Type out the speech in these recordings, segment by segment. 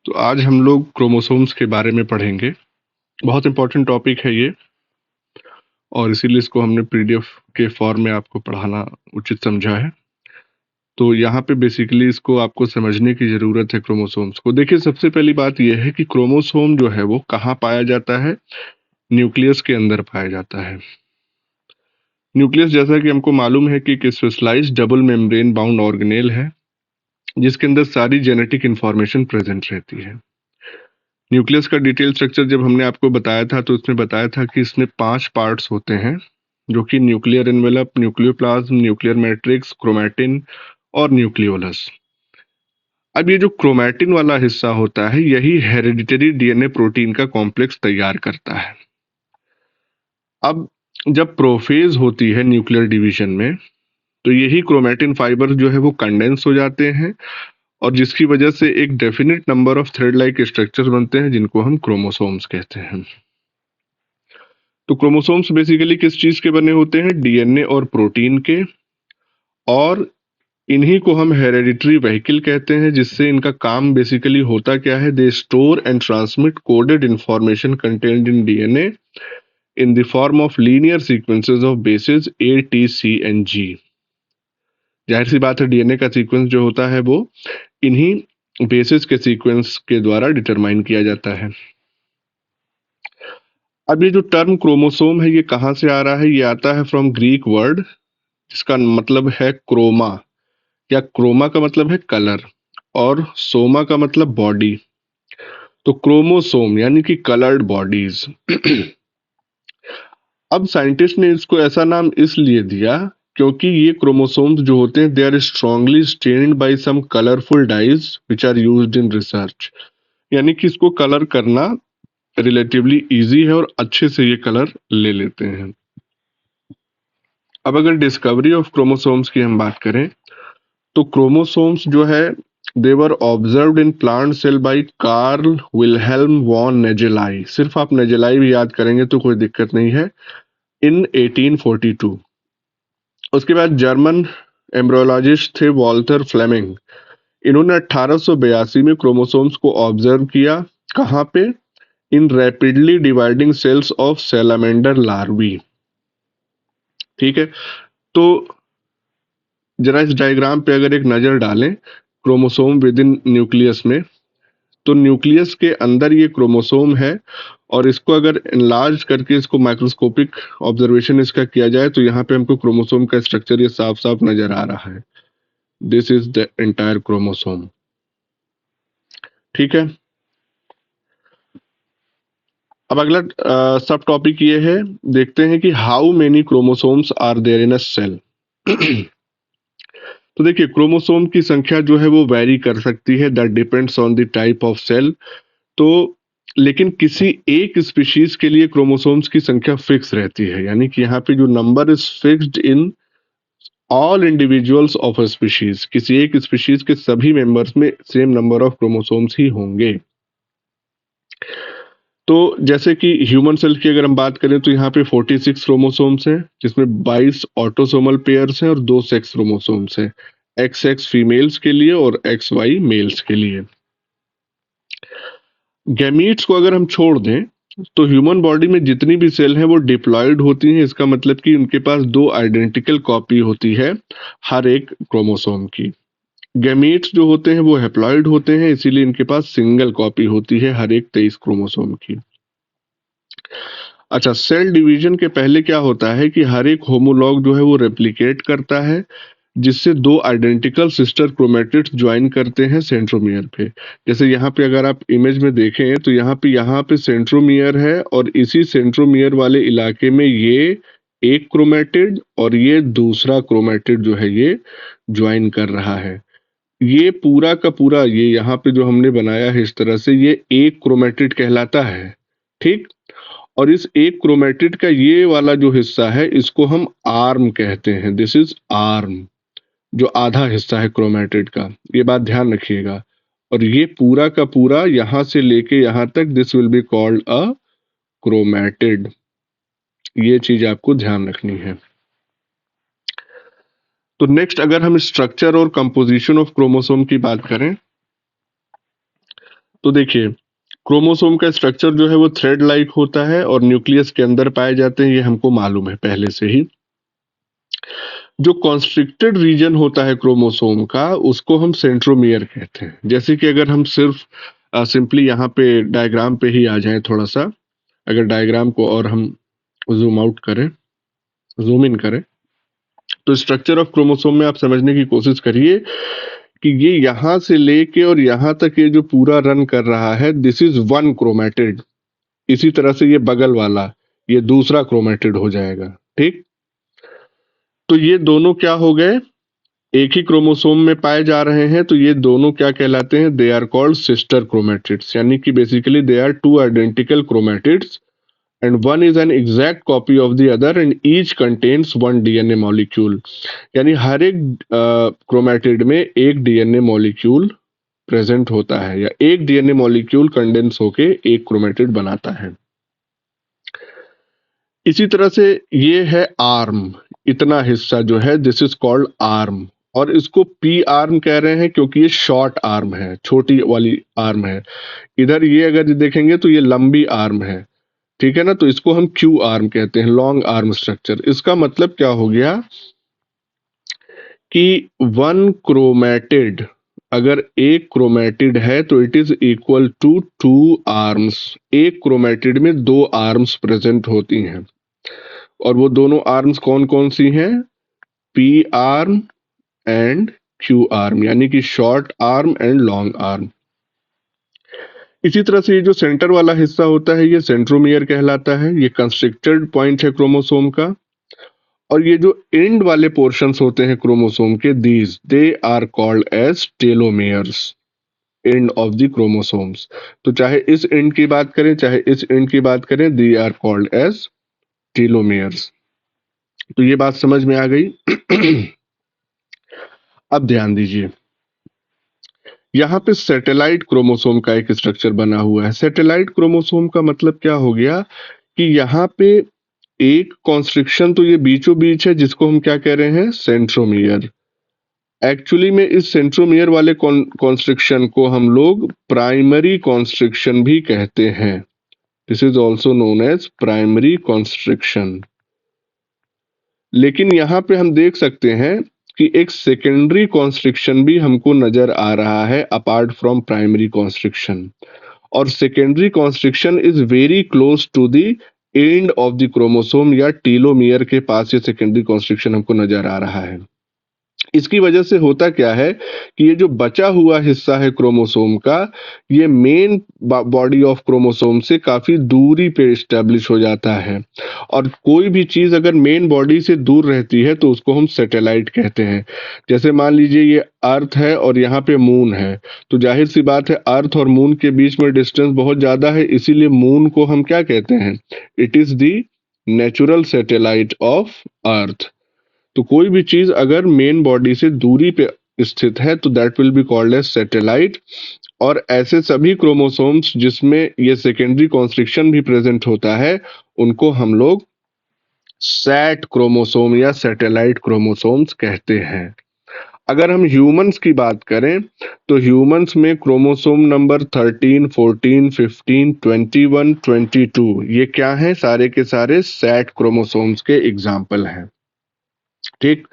तो आज हम लोग क्रोमोसोम्स के बारे में पढ़ेंगे। बहुत इंपॉर्टेंट टॉपिक है ये, और इसीलिए इसको हमने पीडीएफ के फॉर्म में आपको पढ़ाना उचित समझा है। तो यहाँ पे बेसिकली इसको आपको समझने की ज़रूरत है क्रोमोसोम्स को। देखिए, सबसे पहली बात यह है कि क्रोमोसोम जो है वो कहाँ पाया जाता है? न्यूक्लियस के अंदर पाया जाता है। न्यूक्लियस, जैसा कि हमको मालूम है कि एक specialised double membrane bound organelle है जिसके अंदर सारी जेनेटिक इंफॉर्मेशन प्रेजेंट रहती है। न्यूक्लियस का डिटेल स्ट्रक्चर जब हमने आपको बताया था तो उसमें बताया था कि इसमें 5 पार्ट्स होते हैं, जो कि nuclear envelope, nucleoplasm, nuclear matrix, chromatin और न्यूक्लियोलस। अब ये जो क्रोमैटिन वाला हिस्सा होता है, यही हेरेडिटरी डीएनए प्रोटीन का कॉम्प्लेक्स तैयार करता है। अब जब प्रोफेज होती है न्यूक्लियर डिवीजन में, तो यही क्रोमैटिन फाइबर जो है वो कंडेंस हो जाते हैं, और जिसकी वजह से एक definite number of thread like structure बनते हैं जिनको हम क्रोमोसोम्स कहते हैं। तो क्रोमोसोम्स बेसिकली किस चीज के बने होते हैं? डीएनए और प्रोटीन के, और इन्हीं को हम हेरेडिटरी व्हीकल कहते हैं, जिससे इनका काम बेसिकली होता क्या है? They store and transmit coded information contained in DNA in the form of linear sequences of bases A, T, C and G. जाहिर सी बात है, डीएनए का सीक्वेंस जो होता है वो इन्हीं बेसिस के सीक्वेंस के द्वारा डिटरमाइन किया जाता है। अब ये जो टर्म क्रोमोसोम है, ये कहाँ से आ रहा है? ये आता है फ्रॉम ग्रीक वर्ड जिसका मतलब है क्रोमा, या क्रोमा का मतलब है कलर, और सोमा का मतलब बॉडी। तो क्रोमोसोम यानी कि कलर्ड बॉडीज। अब साइंटिस्ट ने इसको ऐसा नाम इसलिए दिया क्योंकि ये क्रोमोसोम्स जो होते हैं, they are strongly stained by some colourful dyes which are used in research. यानी कि इसको कलर करना रिलेटिवली इजी है और अच्छे से ये कलर ले लेते हैं। अब अगर डिस्कवरी ऑफ क्रोमोसोम्स की हम बात करें, तो क्रोमोसोम्स जो है, they were observed in plant cell by Karl Wilhelm von Nageli. सिर्फ आप नेजेलाई भी याद करेंगे तो कोई दिक्कत नहीं है। इन 1842। उसके बाद जर्मन एम्ब्रियोलॉजिस्ट थे वॉल्टर फ्लेमिंग। इन्होंने 1882 में क्रोमोसोम्स को ऑब्जर्व किया। कहाँ पे? In rapidly dividing cells of salamander larvae. ठीक है, तो जरा इस डायग्राम पे अगर एक नजर डालें क्रोमोसोम विद इन न्यूक्लियस में, तो न्यूक्लियस के अंदर ये क्रोमोसोम है, और इसको अगर एनलार्ज करके इसको माइक्रोस्कोपिक ऑब्जर्वेशन इसका किया जाए तो यहाँ पे हमको क्रोमोसोम का स्ट्रक्चर ये साफ साफ नजर आ रहा है। This is the entire chromosome. ठीक है, अब अगला सब टॉपिक ये है, देखते हैं कि how many chromosomes are there in a cell. तो देखिए, क्रोमोसोम की संख्या जो है वो वैरी कर सकती है, that depends on the type of cell. तो लेकिन किसी एक स्पीशीज के लिए क्रोमोसोम्स की संख्या फिक्स रहती है, यानी कि यहाँ पे जो number is fixed in all individuals of a species. किसी एक स्पीशीज के सभी मेंबर्स में सेम नंबर ऑफ क्रोमोसोम्स ही होंगे। तो जैसे कि ह्यूमन सेल की अगर हम बात करें तो यहाँ पे 46 क्रोमोसोम्स हैं, जिसमें 22 ऑटोसोमल पेयर्स हैं और 2 सेक्स क्रोमोसोम्स हैं, एक्स एक्स फीमेल्स के लिए और एक्स वाई मेल्स के लिए। गैमीट्स को अगर हम छोड़ दें तो ह्यूमन बॉडी में जितनी भी सेल हैं वो डिप्लॉयड होती हैं। इसका मतलब कि उनके पास 2 आइडेंटिकल कॉपी होती है हर एक क्रोमोसोम की। गैमीट्स जो होते हैं वो हैप्लॉयड होते हैं, इसीलिए इनके पास सिंगल कॉपी होती है हर एक 23 क्रोमोसोम की। अच्छा, सेल डिवीजन के पहले क्या होता है कि हर एक होमोलॉग जो है वो रेप्लिकेट करता है, जिससे 2 आइडेंटिकल सिस्टर क्रोमैटिड्स ज्वाइन करते हैं सेंट्रोमियर पे। जैसे यहाँ पे अगर आप इमेज में देखें तो यहाँ पे सेंट्रोमियर है, और इसी सेंट्रोमियर वाले इलाके में ये एक क्रोमैटिड और ये दूसरा क्रोमैटिड जो है ये ज्वाइन कर रहा है। ये पूरा का पूरा ये यहाँ पे जो हमने बनाया है इस तरह से, ये एक क्रोमैटिड कहलाता है। ठीक, और इस एक क्रोमैटिड का ये वाला जो हिस्सा है इसको हम आर्म कहते हैं। दिस इज आर्म, जो आधा हिस्सा है क्रोमैटिड का, ये बात ध्यान रखिएगा। और ये पूरा का पूरा यहां से लेके यहां तक, this will be called a chromatid. ये चीज आपको ध्यान रखनी है। तो नेक्स्ट अगर हम स्ट्रक्चर और कंपोजिशन ऑफ क्रोमोसोम की बात करें, तो देखिए, क्रोमोसोम का स्ट्रक्चर जो है वो थ्रेड लाइक होता है और न्यूक्लियस के अंदर पाए जाते हैं, ये हमको मालूम है पहले से ही। जो कॉन्स्ट्रिक्टेड रीजन होता है क्रोमोसोम का, उसको हम सेंट्रोमियर कहते हैं। जैसे कि अगर हम सिर्फ सिंपली यहाँ पे डायग्राम पे ही आ जाएं थोड़ा सा, अगर डायग्राम को और हम जूम आउट करें, जूम इन करें, तो स्ट्रक्चर ऑफ क्रोमोसोम में आप समझने की कोशिश करिए कि ये यहाँ से लेके और यहाँ तक ये जो पूरा रन कर रहा है, दिस इज वन क्रोमेटिड। इसी तरह से ये बगल वाला, ये दूसरा क्रोमेटिड हो जाएगा। ठीक, तो ये दोनों क्या हो गए, एक ही क्रोमोसोम में पाए जा रहे हैं, तो ये दोनों क्या कहलाते हैं, they are called sister chromatids, यानी कि basically they are two identical chromatids and one is an exact copy of the other and each contains one DNA molecule। यानी हर एक क्रोमेटिड में एक डीएनए मॉलिक्यूल प्रेजेंट होता है, या एक डीएनए मॉलिक्यूल कंडेंस होके एक क्रोमेटिड बनाता है। इसी तरह से ये है आर्म, इतना हिस्सा जो है दिस इज कॉल्ड आर्म, और इसको पी आर्म कह रहे हैं क्योंकि ये शॉर्ट आर्म है, छोटी वाली आर्म है। इधर ये अगर देखेंगे तो ये लंबी आर्म है, ठीक है ना, तो इसको हम क्यू आर्म कहते हैं, लॉन्ग आर्म स्ट्रक्चर। इसका मतलब क्या हो गया कि वन क्रोमेटिड, अगर एक क्रोमेटिड है तो it is equal to two arms. एक क्रोमेटिड में दो आर्म्स प्रेजेंट होती हैं, और वो दोनों आर्म्स कौन कौन सी हैं, P arm and Q arm, यानी कि short arm and long arm. इसी तरह से ये जो सेंटर वाला हिस्सा होता है ये सेंट्रोमियर कहलाता है, ये कंस्ट्रिक्टेड पॉइंट है क्रोमोसोम का। और ये जो एंड वाले पोर्शंस होते हैं क्रोमोसोम के, these they are called as telomeres, end of the chromosomes. तो चाहे इस एंड की बात करें चाहे इस एंड की बात करें, they are called as telomeres. तो ये बात समझ में आ गई। अब ध्यान दीजिए, यहाँ पे सैटेलाइट क्रोमोसोम का एक स्ट्रक्चर बना हुआ है। सैटेलाइट क्रोमोसोम का मतलब क्या हो गया कि यहाँ पे एक कॉन्स्ट्रिक्शन तो ये बीचों बीच है, जिसको हम क्या कह रहे हैं, सेंट्रोमियर। एक्चुअली में इस सेंट्रोमियर वाले कॉन्स्ट्रिक्शन को हम लोग प्राइमरी कॉन्स्ट्रिक्शन भी कहते हैं। This is also known as primary constriction. लेकिन यहाँ पे हम देख सकते हैं कि एक सेकेंडरी कॉन्स्ट्रिक्शन भी हमको नजर आ रहा है अपार्ट फ्रॉम प्राइमरी कॉन्स्ट्रिक्शन, और secondary constriction is very close to the end of the chromosome, या टेलोमियर के पास ये सेकेंडरी कॉन्स्ट्रिक्शन हमको नजर आ रहा है। इसकी वजह से होता क्या है कि ये जो बचा हुआ हिस्सा है क्रोमोसोम का, ये मेन बॉडी ऑफ क्रोमोसोम से काफी दूरी पे एस्टेब्लिश हो जाता है। और कोई भी चीज अगर मेन बॉडी से दूर रहती है तो उसको हम सैटेलाइट कहते हैं। जैसे मान लीजिए ये अर्थ है और यहाँ पे मून है, तो जाहिर सी बात है अर्थ और मून के बीच में डिस्टेंस बहुत ज्यादा है, इसीलिए मून को हम क्या कहते हैं, it is the natural satellite of earth. तो कोई भी चीज अगर मेन बॉडी से दूरी पे स्थित है तो that will be called as satellite. और ऐसे सभी क्रोमोसोम्स जिसमें ये सेकेंडरी कॉन्स्ट्रिक्शन भी प्रेजेंट होता है, उनको हम लोग सैट क्रोमोसोम या सैटेलाइट क्रोमोसोम्स कहते हैं। अगर हम ह्यूमंस की बात करें तो ह्यूमंस में क्रोमोसोम नंबर 13, 14, 15, 21, 22 ये क्या है, सारे के सारे सैट क्रोमोसोम्स के एग्जाम्पल हैं। ठीक।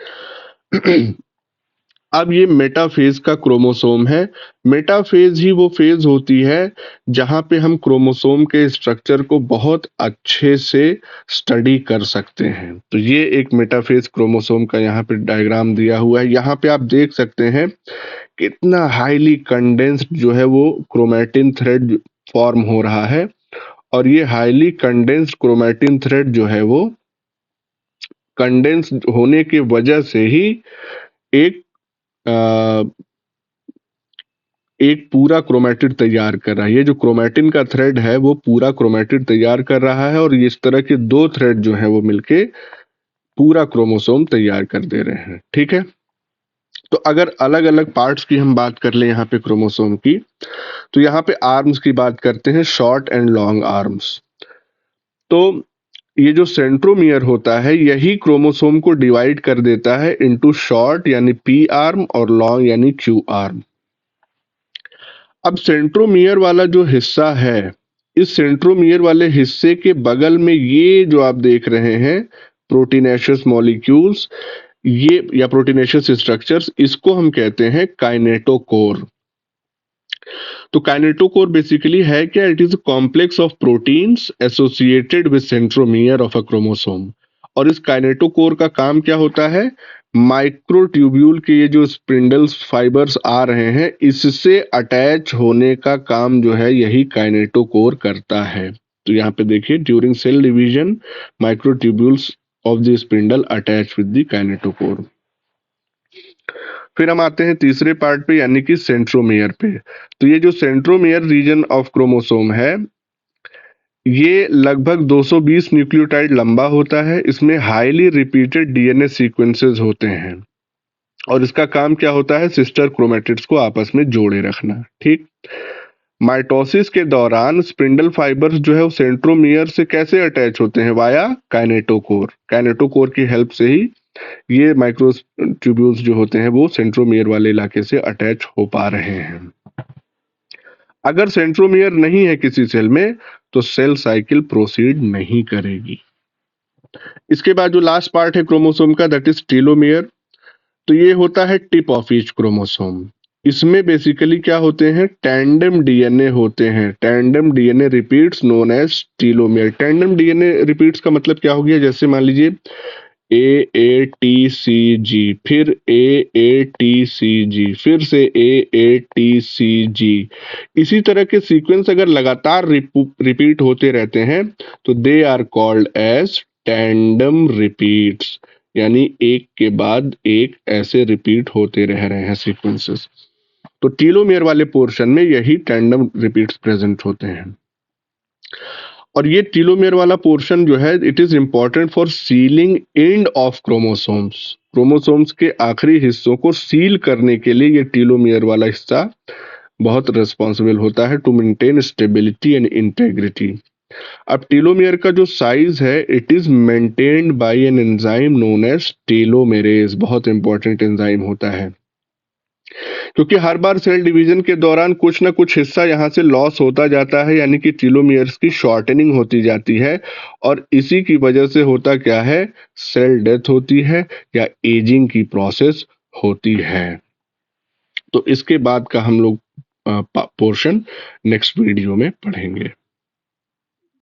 अब ये मेटाफेज का क्रोमोसोम है। मेटाफेज ही वो फेज होती है जहां पे हम क्रोमोसोम के स्ट्रक्चर को बहुत अच्छे से स्टडी कर सकते हैं। तो ये एक मेटाफेज क्रोमोसोम का यहाँ पे डायग्राम दिया हुआ है। यहाँ पे आप देख सकते हैं कितना हाईली कंडेंस्ड जो है वो क्रोमैटिन थ्रेड फॉर्म हो रहा है, और ये हाईली कंडेंस्ड क्रोमैटिन थ्रेड जो है वो कंडेंस होने की वजह से ही एक एक पूरा क्रोमैटिड तैयार कर रहा है। ये जो क्रोमैटिन का थ्रेड है वो पूरा क्रोमैटिड तैयार कर रहा है, और इस तरह के दो थ्रेड जो है वो मिलके पूरा क्रोमोसोम तैयार कर दे रहे हैं। ठीक है, तो अगर अलग अलग पार्ट्स की हम बात कर लें यहाँ पे क्रोमोसोम की, तो यहाँ पे आर्म्स की बात करते हैं, शॉर्ट एंड लॉन्ग आर्म्स। तो ये जो सेंट्रोमियर होता है यही क्रोमोसोम को डिवाइड कर देता है इनटू शॉर्ट यानी पी आर्म और लॉन्ग यानी क्यू आर्म। अब सेंट्रोमियर वाला जो हिस्सा है, इस सेंट्रोमियर वाले हिस्से के बगल में ये जो आप देख रहे हैं प्रोटीनेशियस मॉलिक्यूल्स, ये या प्रोटीनेशियस स्ट्रक्चर्स, इसको हम कहते हैं काइनेटोकोर। तो काइनेटोकोर बेसिकली है क्या? It is a complex of proteins associated with centromere of a chromosome. और इस काइनेटोकोर का काम क्या होता है? माइक्रोट्यूब्यूल के ये जो स्पिंडल्स फाइबर्स आ रहे हैं, इससे अटैच होने का काम जो है यही काइनेटोकोर करता है। तो यहाँ पे देखिए, during cell division microtubules of the spindle attach with the kinetochore. फिर हम आते हैं तीसरे पार्ट पे, यानी कि सेंट्रोमियर पे। तो ये जो सेंट्रोमियर रीजन ऑफ क्रोमोसोम है, ये लगभग 220 न्यूक्लियोटाइड लंबा होता है। इसमें हाईली रिपीटेड डीएनए सीक्वेंसेस होते हैं और इसका काम क्या होता है? सिस्टर क्रोमेटिड्स को आपस में जोड़े रखना। ठीक। माइटोसिस के दौरान स्पिंडल फाइबर्स जो है वो सेंट्रोमियर से कैसे अटैच होते हैं? Via kinetochore. काइनेटोकोर की हेल्प से ही ये माइक्रोट्यूब्यूल्स जो होते हैं वो सेंट्रोमियर वाले इलाके से अटैच हो पा रहे हैं। अगर सेंट्रोमियर नहीं है किसी सेल में तो सेल साइकिल प्रोसीड नहीं करेगी। इसके बाद जो लास्ट पार्ट है क्रोमोसोम का, दैट इज टेलोमियर। तो ये होता है टिप ऑफ ईच क्रोमोसोम। इसमें बेसिकली क्या होते हैं? टैंडम डीएनए होते हैं। Tandem DNA repeats known as telomere. Tandem DNA repeats का मतलब क्या हो गया? जैसे मान लीजिए AATCG, फिर AATCG, फिर से AATCG। इसी तरह के सीक्वेंस अगर लगातार रिपीट होते रहते हैं तो they are called as tandem repeats, यानी एक के बाद एक ऐसे रिपीट होते रह रहे हैं सीक्वेंसेस। तो टीलोमियर वाले पोर्शन में यही टैंडम रिपीट्स प्रेजेंट होते हैं। और ये टीलोमियर वाला पोर्शन जो है, it is important for ceiling end of chromosomes. Chromosomes के आखिरी हिस्सों को सील करने के लिए ये टीलोमियर वाला हिस्सा बहुत रिस्पॉन्सिबल होता है to maintain stability and integrity. अब टेलोमियर का जो साइज है, it is maintained by an enzyme known as telomerase. बहुत इंपॉर्टेंट एंजाइम होता है, क्योंकि हर बार सेल डिवीजन के दौरान कुछ ना कुछ हिस्सा यहाँ से लॉस होता जाता है, यानी कि टेलोमियर्स की शॉर्टनिंग होती जाती है। और इसी की वजह से होता क्या है? सेल डेथ होती है या एजिंग की प्रोसेस होती है। तो इसके बाद का हम लोग पोर्शन नेक्स्ट वीडियो में पढ़ेंगे।